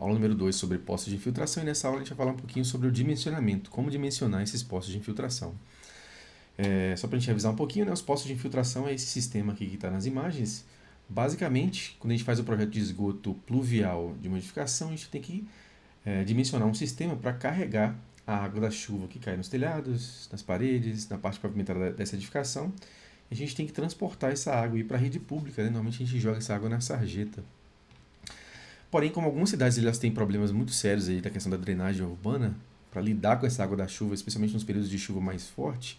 Aula número 2 sobre poços de infiltração, e nessa aula a gente vai falar um pouquinho sobre o dimensionamento, como dimensionar esses poços de infiltração. Só para a gente revisar um pouquinho, né, os poços de infiltração é esse sistema aqui que está nas imagens. Basicamente, quando a gente faz o projeto de esgoto pluvial de modificação, a gente tem que dimensionar um sistema para carregar a água da chuva que cai nos telhados, nas paredes, na parte pavimentada dessa edificação. A gente tem que transportar essa água para a rede pública, né? Normalmente a gente joga essa água na sarjeta. Porém, como algumas cidades elas têm problemas muito sérios aí da questão da drenagem urbana, para lidar com essa água da chuva, especialmente nos períodos de chuva mais forte,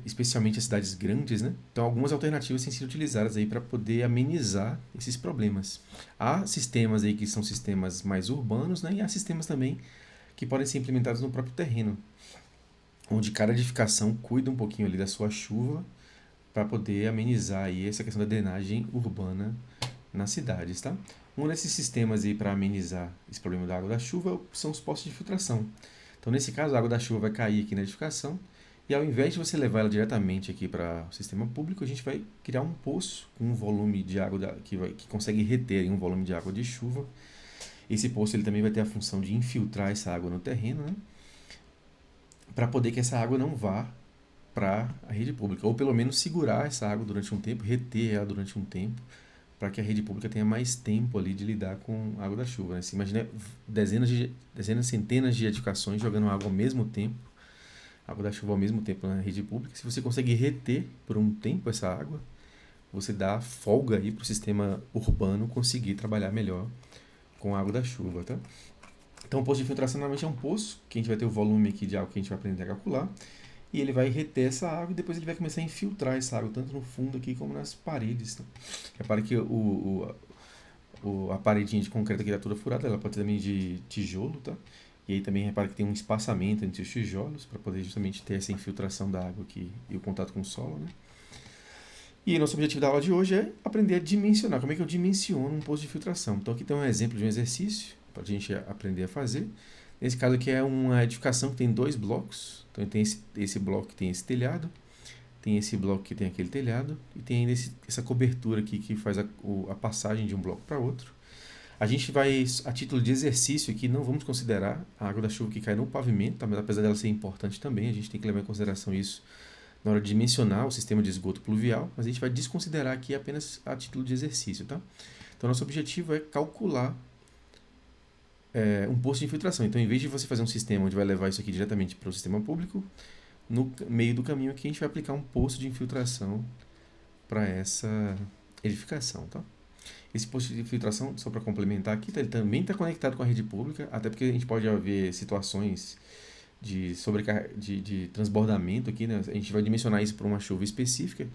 especialmente as cidades grandes, né? Então, algumas alternativas têm sido utilizadas aí para poder amenizar esses problemas. Há sistemas aí que são sistemas mais urbanos, né? E há sistemas também que podem ser implementados no próprio terreno, onde cada edificação cuida um pouquinho ali da sua chuva para poder amenizar aí essa questão da drenagem urbana nas cidades, tá? Um desses sistemas aí para amenizar esse problema da água da chuva são os poços de filtração. Então, nesse caso, a água da chuva vai cair aqui na edificação e ao invés de você levar ela diretamente aqui para o sistema público, a gente vai criar um poço com um volume de água que consegue reter um volume de água de chuva. Esse poço ele também vai ter a função de infiltrar essa água no terreno, né? Para poder que essa água não vá para a rede pública, ou pelo menos segurar essa água durante um tempo, reter ela durante um tempo, para que a rede pública tenha mais tempo ali de lidar com a água da chuva. Né? Você imagina centenas de edificações jogando água ao mesmo tempo, água da chuva ao mesmo tempo na rede pública. Se você consegue reter por um tempo essa água, você dá folga aí para o sistema urbano conseguir trabalhar melhor com a água da chuva, tá? Então, o poço de filtração normalmente é um poço, que a gente vai ter o volume aqui de água que a gente vai aprender a calcular, e ele vai reter essa água e depois ele vai começar a infiltrar essa água, tanto no fundo aqui como nas paredes. Tá? Repare que a paredinha de concreto aqui está toda furada, ela pode ser também de tijolo, tá? E aí também repare que tem um espaçamento entre os tijolos para poder justamente ter essa infiltração da água aqui e o contato com o solo, né? E nosso objetivo da aula de hoje é aprender a dimensionar. Como é que eu dimensiono um poço de filtração? Então aqui tem um exemplo de um exercício para a gente aprender a fazer. Nesse caso aqui é uma edificação que tem dois blocos. Então tem esse bloco que tem esse telhado, tem esse bloco que tem aquele telhado e tem ainda essa cobertura aqui que faz a passagem de um bloco para outro. A gente vai, a título de exercício aqui, não vamos considerar a água da chuva que cai no pavimento, tá? Mas apesar dela ser importante também, a gente tem que levar em consideração isso na hora de dimensionar o sistema de esgoto pluvial, mas a gente vai desconsiderar aqui apenas a título de exercício, tá? Então, nosso objetivo é calcular um poço de infiltração. Então, em vez de você fazer um sistema onde vai levar isso aqui diretamente para o sistema público, no meio do caminho aqui a gente vai aplicar um poço de infiltração para essa edificação, tá? Esse poço de infiltração, só para complementar aqui, ele também está conectado com a rede pública, até porque a gente pode haver situações de transbordamento aqui, né? A gente vai dimensionar isso para uma chuva específica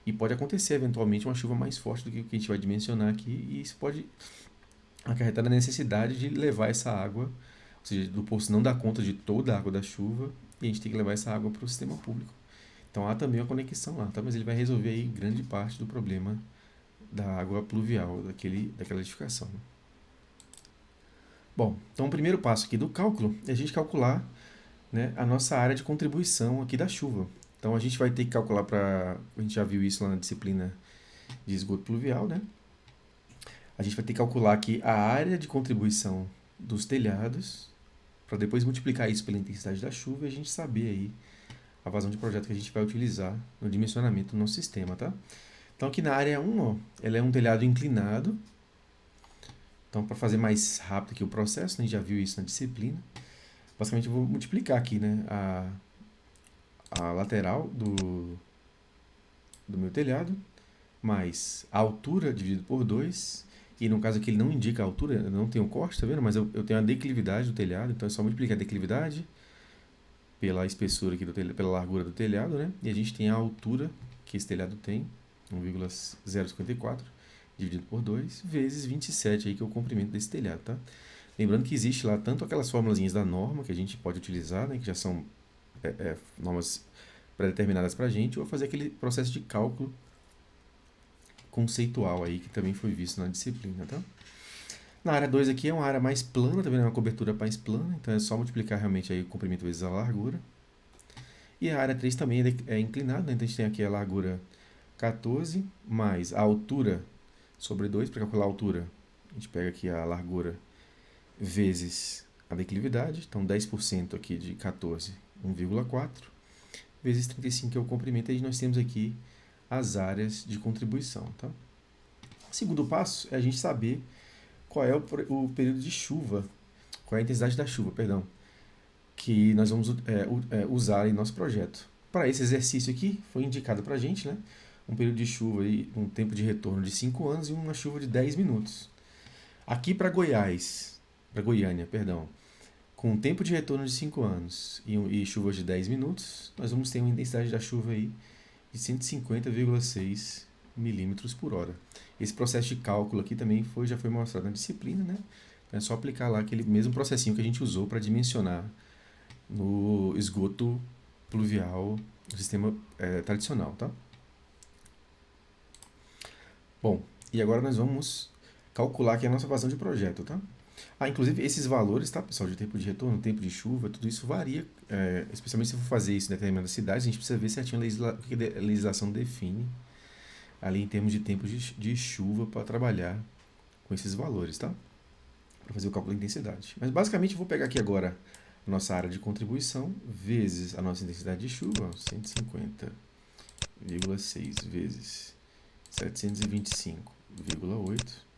e pode acontecer eventualmente uma chuva mais forte do que o que a gente vai dimensionar aqui e isso pode acarretar a necessidade de levar essa água, ou seja, do poço não dar conta de toda a água da chuva e a gente tem que levar essa água para o sistema público. Então há também uma conexão lá, tá? Mas ele vai resolver aí grande parte do problema da água pluvial daquela edificação. Bom, então o primeiro passo aqui do cálculo é a gente calcular, né, a nossa área de contribuição aqui da chuva. Então a gente vai ter que calcular a gente já viu isso lá na disciplina de esgoto pluvial, né? A gente vai ter que calcular aqui a área de contribuição dos telhados, para depois multiplicar isso pela intensidade da chuva e a gente saber aí a vazão de projeto que a gente vai utilizar no dimensionamento do nosso sistema, tá? Então aqui na área 1, ó, ela é um telhado inclinado. Então para fazer mais rápido aqui o processo, né, a gente já viu isso na disciplina. Basicamente eu vou multiplicar aqui, né, a lateral do meu telhado, mais a altura dividido por 2, e no caso aqui ele não indica a altura, eu não tenho corte, tá vendo? Mas eu tenho a declividade do telhado, então é só multiplicar a declividade pela espessura aqui pela largura do telhado, né? E a gente tem a altura que esse telhado tem, 1,054, dividido por 2, vezes 27, aí, que é o comprimento desse telhado, tá? Lembrando que existe lá tanto aquelas formulazinhas da norma que a gente pode utilizar, né, que já são normas pré-determinadas para a gente, ou fazer aquele processo de cálculo conceitual aí, que também foi visto na disciplina, tá? Na área 2 aqui é uma área mais plana, tá vendo? É uma cobertura mais plana, então é só multiplicar realmente aí o comprimento vezes a largura. E a área 3 também é inclinada, né? Então a gente tem aqui a largura 14 mais a altura sobre 2, para calcular a altura, a gente pega aqui a largura vezes a declividade, então 10% aqui de 14, 1,4, vezes 35, que é o comprimento, e nós temos aqui as áreas de contribuição. Tá? Segundo passo é a gente saber qual é o período de chuva, qual é a intensidade da chuva, perdão, que nós vamos usar em nosso projeto. Para esse exercício aqui, foi indicado para a gente, né, um período de chuva, e um tempo de retorno de 5 anos e uma chuva de 10 minutos. Aqui para Goiânia, perdão, com um tempo de retorno de 5 anos e chuvas de 10 minutos, nós vamos ter uma intensidade da chuva aí de 150,6 milímetros por hora. Esse processo de cálculo aqui também já foi mostrado na disciplina, né? É só aplicar lá aquele mesmo processinho que a gente usou para dimensionar no esgoto pluvial do sistema tradicional, tá? Bom, e agora nós vamos calcular aqui a nossa vazão de projeto, tá? Inclusive esses valores, tá, pessoal, de tempo de retorno, tempo de chuva, tudo isso varia, especialmente se for fazer isso em determinadas cidades, a gente precisa ver certinho o que a legislação define ali em termos de tempo de chuva para trabalhar com esses valores, tá? Para fazer o cálculo da intensidade. Mas basicamente eu vou pegar aqui agora a nossa área de contribuição vezes a nossa intensidade de chuva, 150,6 vezes 725,8.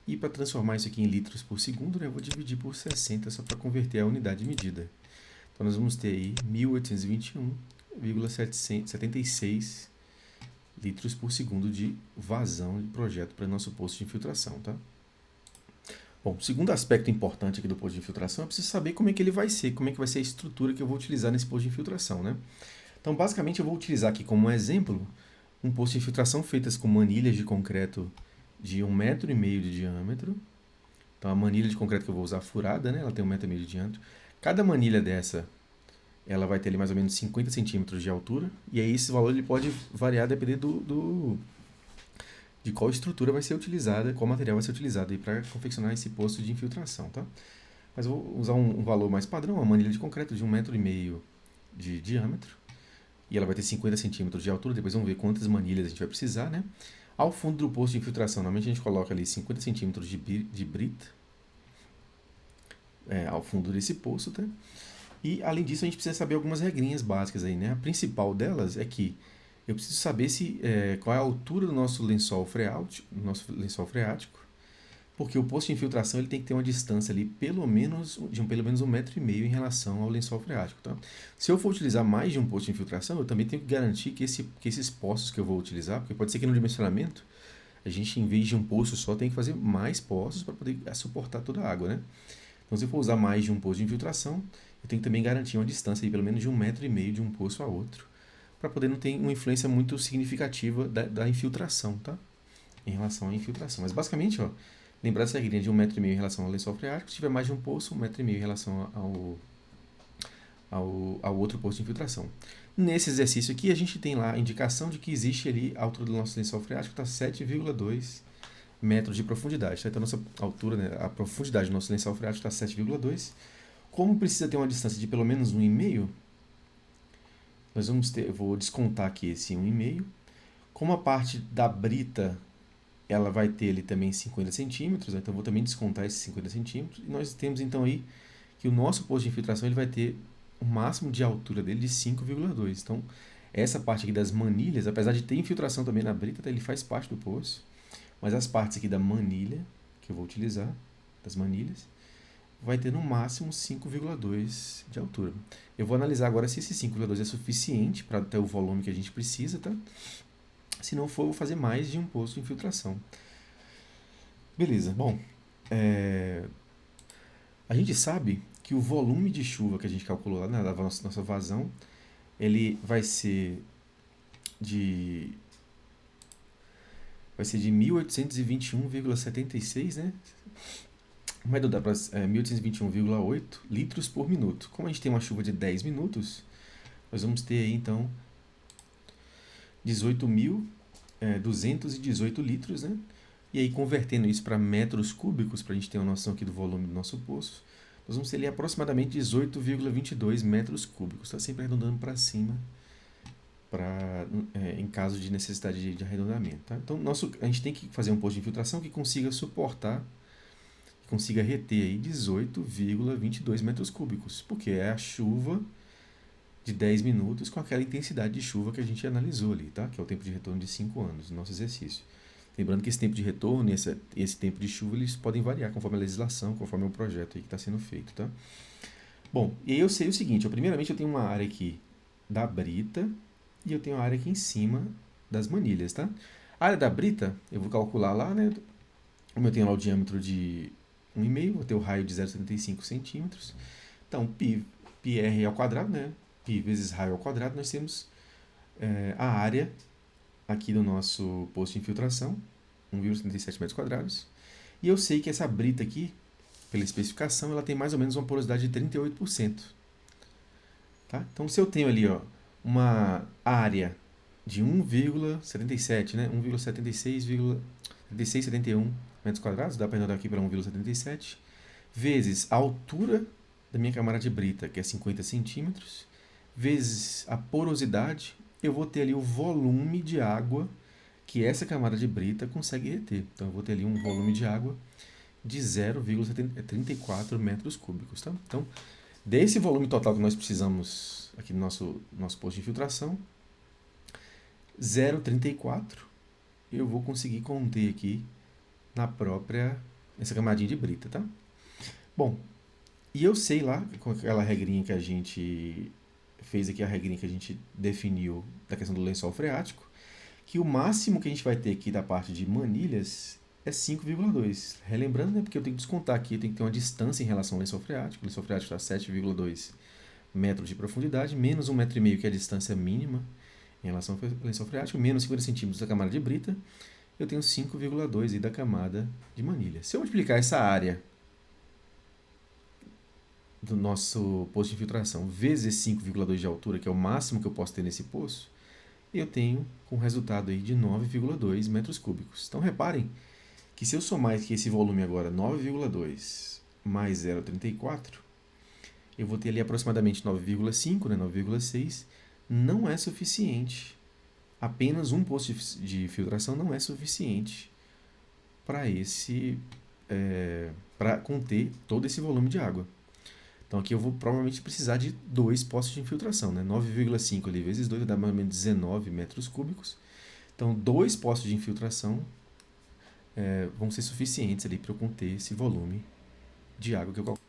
E para transformar isso aqui em litros por segundo, né, eu vou dividir por 60 só para converter a unidade de medida. Então nós vamos ter aí 1821,76 litros por segundo de vazão de projeto para nosso poço de infiltração, tá? Bom, segundo aspecto importante aqui do poço de infiltração, eu preciso saber como é que ele vai ser, como é que vai ser a estrutura que eu vou utilizar nesse poço de infiltração, né? Então, basicamente, eu vou utilizar aqui como um exemplo um poço de infiltração feitas com manilhas de concreto de 1,5 m de diâmetro. Então, a manilha de concreto que eu vou usar furada, né? Ela tem 1,5 m de diâmetro. Cada manilha dessa, ela vai ter ali mais ou menos 50 centímetros de altura. E aí esse valor ele pode variar dependendo de qual estrutura vai ser utilizada, qual material vai ser utilizado para confeccionar esse poço de infiltração, tá? Mas eu vou usar um valor mais padrão, uma manilha de concreto de 1,5 m de diâmetro. E ela vai ter 50 centímetros de altura. Depois vamos ver quantas manilhas a gente vai precisar, né? Ao fundo do poço de infiltração, normalmente a gente coloca ali 50 centímetros de brita ao fundo desse poço, tá? E além disso a gente precisa saber algumas regrinhas básicas aí, né? A principal delas é que eu preciso saber qual é a altura do nosso lençol freático, porque o poço de infiltração ele tem que ter uma distância ali pelo menos 1,5 m em relação ao lençol freático, tá? Se eu for utilizar mais de um poço de infiltração, eu também tenho que garantir que esses poços que eu vou utilizar, porque pode ser que no dimensionamento a gente, em vez de um poço só, tem que fazer mais poços para poder suportar toda a água, né? Então, se eu for usar mais de um poço de infiltração, eu tenho que também garantir uma distância aí, pelo menos de 1,5 m de um poço a outro, para poder não ter uma influência muito significativa da infiltração, tá? Em relação à infiltração. Mas basicamente, ó, lembrar essa regrinha de 1,5 m em relação ao lençol freático. Se tiver mais de um poço, 1,5 m em relação ao outro poço de infiltração. Nesse exercício aqui, a gente tem lá a indicação de que existe ali a altura do nosso lençol freático está 7,2 metros de profundidade. Tá? Então, a nossa altura, né, a profundidade do nosso lençol freático está 7,2. Como precisa ter uma distância de pelo menos 1,5, eu vou descontar aqui esse 1,5. Como a parte da brita ela vai ter ali também 50 centímetros, então eu vou também descontar esses 50 centímetros, e nós temos então aí que o nosso poço de infiltração ele vai ter o máximo de altura dele de 5,2. Então, essa parte aqui das manilhas, apesar de ter infiltração também na brita, ele faz parte do poço, mas as partes aqui da manilha, que eu vou utilizar, das manilhas, vai ter no máximo 5,2 de altura. Eu vou analisar agora se esse 5,2 é suficiente para ter o volume que a gente precisa, tá? Se não for, eu vou fazer mais de um poço de infiltração. Beleza, bom. A gente sabe que o volume de chuva que a gente calculou lá na nossa vazão, ele vai ser de 1821,76, né? Vai dar para 1821,8 litros por minuto. Como a gente tem uma chuva de 10 minutos, nós vamos ter aí, então, 18.218 litros, né? E aí, convertendo isso para metros cúbicos, para a gente ter uma noção aqui do volume do nosso poço, nós vamos ter ali aproximadamente 18,22 metros cúbicos. Está sempre arredondando para cima, em caso de necessidade de arredondamento. Tá? Então, a gente tem que fazer um poço de infiltração que consiga suportar, que consiga reter aí 18,22 metros cúbicos, porque é a chuva de 10 minutos com aquela intensidade de chuva que a gente analisou ali, tá? Que é o tempo de retorno de 5 anos, no nosso exercício. Lembrando que esse tempo de retorno e esse tempo de chuva, eles podem variar conforme a legislação, conforme o projeto aí que está sendo feito, tá? Bom, e aí eu sei o seguinte, primeiramente eu tenho uma área aqui da brita e eu tenho a área aqui em cima das manilhas, tá? A área da brita, eu vou calcular lá, né? Como eu tenho lá o diâmetro de 1,5, vou ter o raio de 0,75 centímetros. Então, πr ao quadrado, né? Π vezes raio ao quadrado, nós temos a área aqui do nosso poço de infiltração, 1,77 metros quadrados. E eu sei que essa brita aqui, pela especificação, ela tem mais ou menos uma porosidade de 38%. Tá? Então, se eu tenho ali uma área de 1,77, né? 1,7671 metros quadrados, dá para arredondar aqui para 1,77, vezes a altura da minha camada de brita, que é 50 centímetros, vezes a porosidade, eu vou ter ali o volume de água que essa camada de brita consegue reter. Então, eu vou ter ali um volume de água de 0,34 metros cúbicos. Tá? Então, desse volume total que nós precisamos aqui no nosso posto de infiltração, 0,34 eu vou conseguir conter aqui nessa camadinha de brita, tá? Bom, e eu sei lá, com aquela regrinha que a gente fez aqui, a regrinha que a gente definiu da questão do lençol freático, que o máximo que a gente vai ter aqui da parte de manilhas é 5,2. Relembrando, né, porque eu tenho que descontar aqui, eu tenho que ter uma distância em relação ao lençol freático. O lençol freático está a 7,2 metros de profundidade, menos 1,5 metro, que é a distância mínima em relação ao lençol freático, menos 50 centímetros da camada de brita, eu tenho 5,2 da camada de manilha. Se eu multiplicar essa área do nosso poço de infiltração vezes 5,2 de altura, que é o máximo que eu posso ter nesse poço, eu tenho um resultado aí de 9,2 metros cúbicos. Então, reparem que se eu somar aqui esse volume agora, 9,2 mais 0,34, eu vou ter ali aproximadamente 9,5, né, 9,6, não é suficiente. Apenas um poço de filtração não é suficiente para conter todo esse volume de água. Então aqui eu vou provavelmente precisar de 2 poços de infiltração, né? 9,5 ali vezes 2 vai dar mais ou menos 19 metros cúbicos. Então 2 poços de infiltração vão ser suficientes ali para eu conter esse volume de água que eu calculo.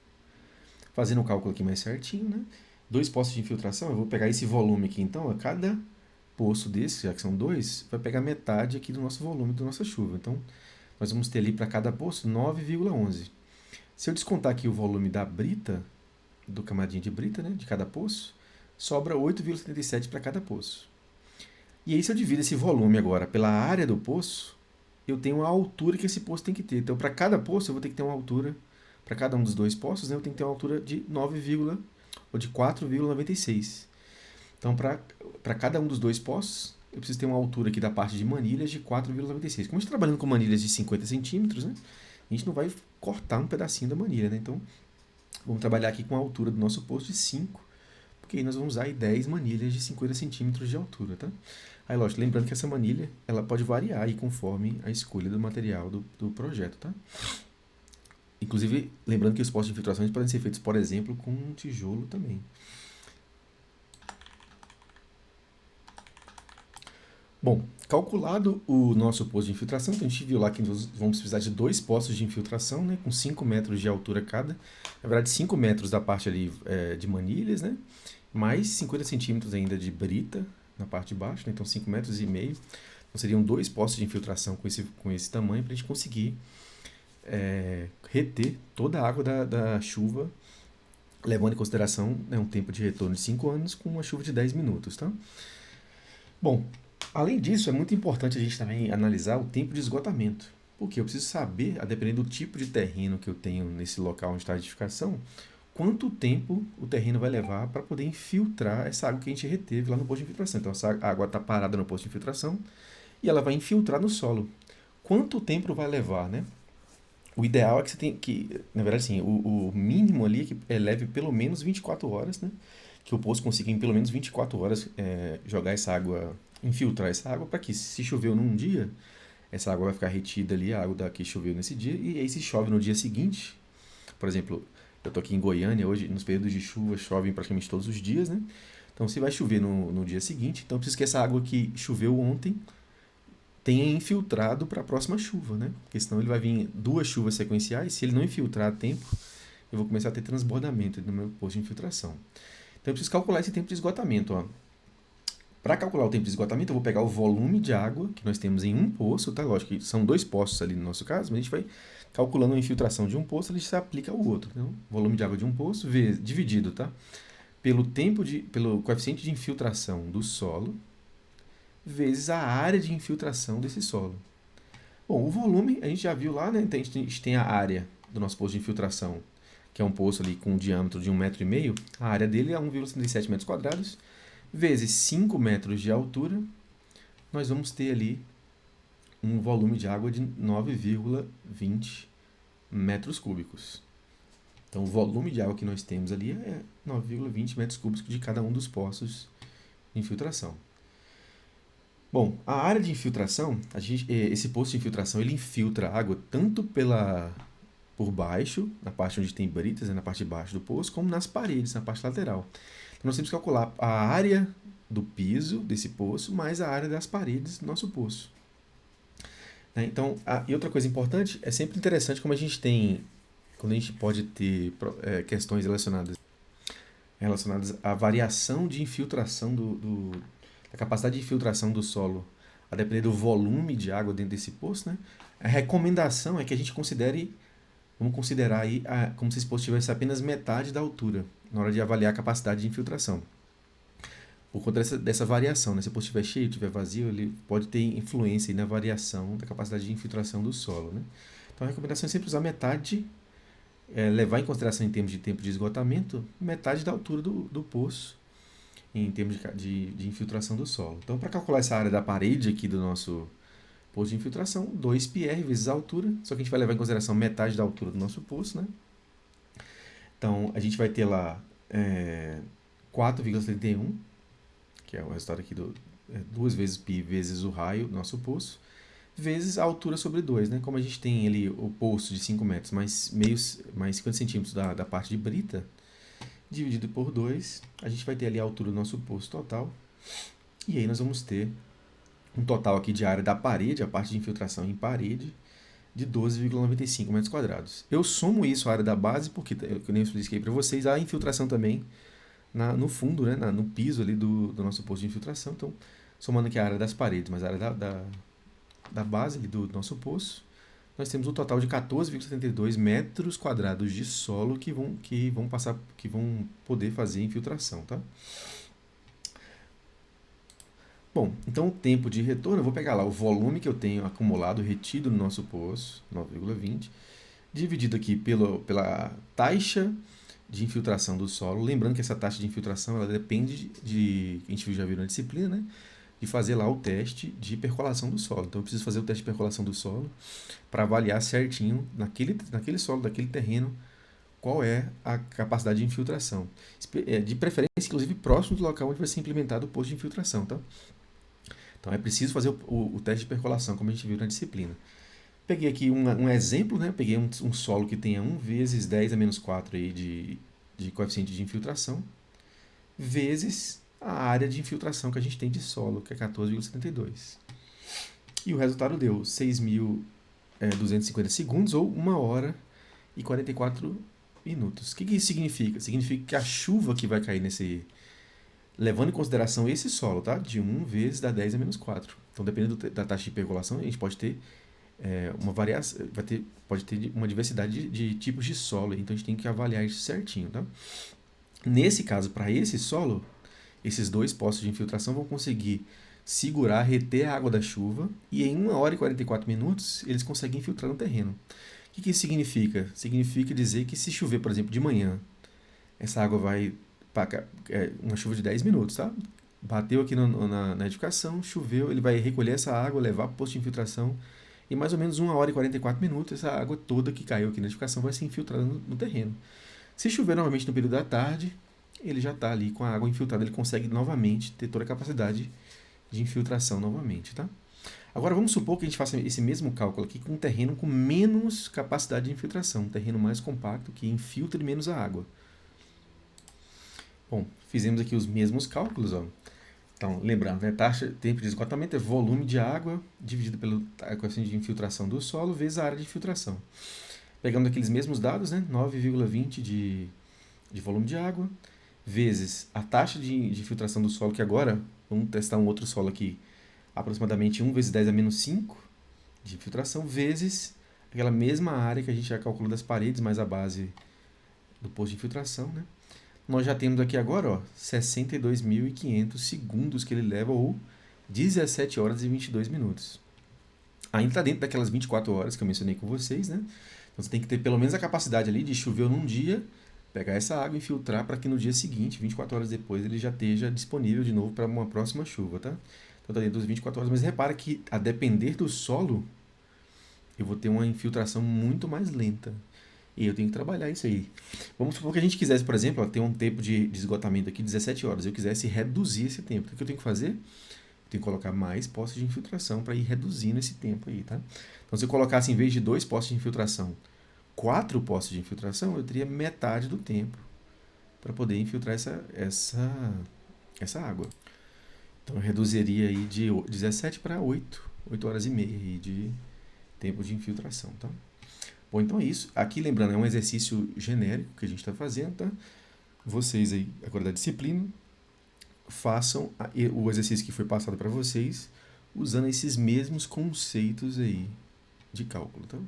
Fazendo o cálculo aqui mais certinho, né? 2 poços de infiltração, eu vou pegar esse volume aqui então, a cada poço desse, já que são 2, vai pegar metade aqui do nosso volume da nossa chuva. Então, nós vamos ter ali para cada poço 9,11. Se eu descontar aqui o volume da brita, do camadinho de brita, né, de cada poço, sobra 8,77 para cada poço. E aí, se eu divido esse volume agora pela área do poço, eu tenho a altura que esse poço tem que ter. Então, para cada poço, eu vou ter que ter uma altura, para cada um dos 2 poços, né, eu tenho que ter uma altura de 4,96. Então, para cada um dos 2 poços, eu preciso ter uma altura aqui da parte de manilhas de 4,96. Como a gente está trabalhando com manilhas de 50 centímetros, né, a gente não vai cortar um pedacinho da manilha, né? Então, vamos trabalhar aqui com a altura do nosso poço de 5, porque aí nós vamos usar aí 10 manilhas de 50 centímetros de altura, tá? Aí, lógico, lembrando que essa manilha, ela pode variar aí conforme a escolha do material do projeto, tá? Inclusive, lembrando que os postos de infiltração podem ser feitos, por exemplo, com um tijolo também. Bom, calculado o nosso poço de infiltração, então a gente viu lá que nós vamos precisar de 2 poços de infiltração, né, com 5 metros de altura cada. Na verdade, 5 metros da parte ali de manilhas, né, mais 50 centímetros ainda de brita na parte de baixo, né, então 5,5 metros. Então seriam 2 poços de infiltração com esse tamanho para a gente conseguir reter toda a água da chuva, levando em consideração, né, um tempo de retorno de 5 anos com uma chuva de 10 minutos. Tá? Bom, além disso, é muito importante a gente também analisar o tempo de esgotamento, porque eu preciso saber, a depender do tipo de terreno que eu tenho nesse local onde está a edificação, quanto tempo o terreno vai levar para poder infiltrar essa água que a gente reteve lá no posto de infiltração. Então, essa água está parada no posto de infiltração e ela vai infiltrar no solo. Quanto tempo vai levar, né? O ideal é que você tenha que, na verdade, assim, o mínimo ali é que leve pelo menos 24 horas, né? Que o poço consiga em pelo menos 24 horas jogar essa água, infiltrar essa água, para que se choveu num dia, essa água vai ficar retida ali, a água que choveu nesse dia, e aí se chove no dia seguinte, por exemplo, eu tô aqui em Goiânia hoje, nos períodos de chuva chove praticamente todos os dias, né? Então se vai chover no dia seguinte, então precisa que essa água que choveu ontem tenha infiltrado para a próxima chuva, né? Porque senão ele vai vir duas chuvas sequenciais, se ele não infiltrar a tempo, eu vou começar a ter transbordamento no meu poço de infiltração. Então eu preciso calcular esse tempo de esgotamento, ó. Para calcular o tempo de esgotamento, eu vou pegar o volume de água que nós temos em um poço, tá? Lógico que são dois poços ali no nosso caso, mas a gente vai calculando a infiltração de um poço, a gente se aplica ao outro. Então, volume de água de um poço dividido, tá? Pelo coeficiente de infiltração do solo, vezes a área de infiltração desse solo. Bom, o volume, a gente já viu lá, né? Então, a gente tem a área do nosso poço de infiltração, que é um poço ali com um diâmetro de 1,5 m. A área dele é 1,77 metros quadrados, vezes 5 metros de altura, nós vamos ter ali um volume de água de 9,20 metros cúbicos. Então, o volume de água que nós temos ali é 9,20 metros cúbicos de cada um dos poços de infiltração. Bom, a área de infiltração, esse poço de infiltração, ele infiltra água tanto por baixo, na parte onde tem britas, né, na parte de baixo do poço, como nas paredes, na parte lateral. Então, nós temos que calcular a área do piso desse poço mais a área das paredes do nosso poço. Né? Então, e outra coisa importante, é sempre interessante como a gente tem, quando a gente pode ter questões relacionadas à variação de infiltração da capacidade de infiltração do solo, a depender do volume de água dentro desse poço, né? A recomendação é que a gente vamos considerar aí como se esse poço tivesse apenas metade da altura na hora de avaliar a capacidade de infiltração. Por conta dessa variação, né? Se o poço estiver cheio, estiver vazio, ele pode ter influência aí na variação da capacidade de infiltração do solo, né? Então a recomendação é sempre usar metade, levar em consideração em termos de tempo de esgotamento, metade da altura do poço, em termos de infiltração do solo. Então, para calcular essa área da parede aqui do nosso poço de infiltração, 2πr vezes a altura, só que a gente vai levar em consideração metade da altura do nosso poço, né? Então, a gente vai ter lá 4,31, que é o resultado aqui 2 vezes π vezes o raio do nosso poço, vezes a altura sobre 2, né? Como a gente tem ali o poço de 5 metros mais 50 centímetros da parte de brita, dividido por 2, a gente vai ter ali a altura do nosso poço total. E aí nós vamos ter um total aqui de área da parede, a parte de infiltração em parede, de 12,95 metros quadrados. Eu somo isso à área da base, porque, eu nem expliquei para vocês, a infiltração também no fundo, né, no piso ali do nosso poço de infiltração. Então, somando aqui a área das paredes, mas a área da base ali do nosso poço, nós temos um total de 14,72 metros quadrados de solo que vão poder fazer infiltração, tá? Bom, então o tempo de retorno, eu vou pegar lá o volume que eu tenho acumulado, retido no nosso poço, 9,20, dividido aqui pela taxa de infiltração do solo. Lembrando que essa taxa de infiltração, ela depende a gente já viu na disciplina, né? De fazer lá o teste de percolação do solo. Então eu preciso fazer o teste de percolação do solo para avaliar certinho naquele solo, daquele terreno, qual é a capacidade de infiltração. De preferência, inclusive, próximo do local onde vai ser implementado o poço de infiltração, tá? Então é preciso fazer o teste de percolação, como a gente viu na disciplina. Peguei aqui um exemplo, né? Peguei um solo que tenha 1 vezes 10 a menos 4 aí de coeficiente de infiltração, vezes a área de infiltração que a gente tem de solo, que é 14,72. E o resultado deu 6.250 segundos, ou 1 hora e 44 minutos. O que isso significa? Significa que a chuva que vai cair levando em consideração esse solo, tá? De 1 vezes da 10 a menos 4. Então, dependendo da taxa de percolação, a gente pode ter uma variação, pode ter uma diversidade de tipos de solo. Então, a gente tem que avaliar isso certinho, tá? Nesse caso, para esse solo, esses dois poços de infiltração vão conseguir segurar, reter a água da chuva, e em 1 hora e 44 minutos eles conseguem infiltrar no terreno. O que isso significa? Significa dizer que se chover, por exemplo, de manhã, essa água vai uma chuva de 10 minutos, tá? Bateu aqui na edificação, choveu, ele vai recolher essa água, levar para o posto de infiltração, e mais ou menos 1 hora e 44 minutos, essa água toda que caiu aqui na edificação vai ser infiltrada no terreno. Se chover normalmente no período da tarde, ele já está ali com a água infiltrada, ele consegue novamente ter toda a capacidade de infiltração novamente, tá? Agora vamos supor que a gente faça esse mesmo cálculo aqui com um terreno com menos capacidade de infiltração, um terreno mais compacto que infiltre menos a água. Bom, fizemos aqui os mesmos cálculos, ó. Então, lembrando, né, tempo de esgotamento é volume de água dividido pelo coeficiente de infiltração do solo vezes a área de infiltração. Pegamos aqueles mesmos dados, né, 9,20 de volume de água, vezes a taxa de filtração do solo, que agora, vamos testar um outro solo aqui, aproximadamente 1 vezes 10 a menos 5 de filtração, vezes aquela mesma área que a gente já calculou das paredes, mais a base do posto de infiltração, né? Nós já temos aqui agora, ó, 62.500 segundos que ele leva, ou 17 horas e 22 minutos. Ainda está dentro daquelas 24 horas que eu mencionei com vocês, né? Então você tem que ter pelo menos a capacidade ali de chover num dia, pegar essa água e filtrar para que no dia seguinte, 24 horas depois, ele já esteja disponível de novo para uma próxima chuva, tá? Então está dentro das 24 horas, mas repara que a depender do solo, eu vou ter uma infiltração muito mais lenta. E eu tenho que trabalhar isso aí. Vamos supor que a gente quisesse, por exemplo, ó, ter um tempo de esgotamento aqui de 17 horas. Eu quisesse reduzir esse tempo. O que eu tenho que fazer? Eu tenho que colocar mais postes de infiltração para ir reduzindo esse tempo aí, tá? Então, se eu colocasse, em vez de 2 postes de infiltração, 4 postes de infiltração, eu teria metade do tempo para poder infiltrar essa água. Então, eu reduziria aí de 17 para 8 horas e meia aí de tempo de infiltração, tá? Bom, então é isso. Aqui, lembrando, é um exercício genérico que a gente está fazendo, tá? Vocês aí, agora da disciplina, façam o exercício que foi passado para vocês usando esses mesmos conceitos aí de cálculo, tá?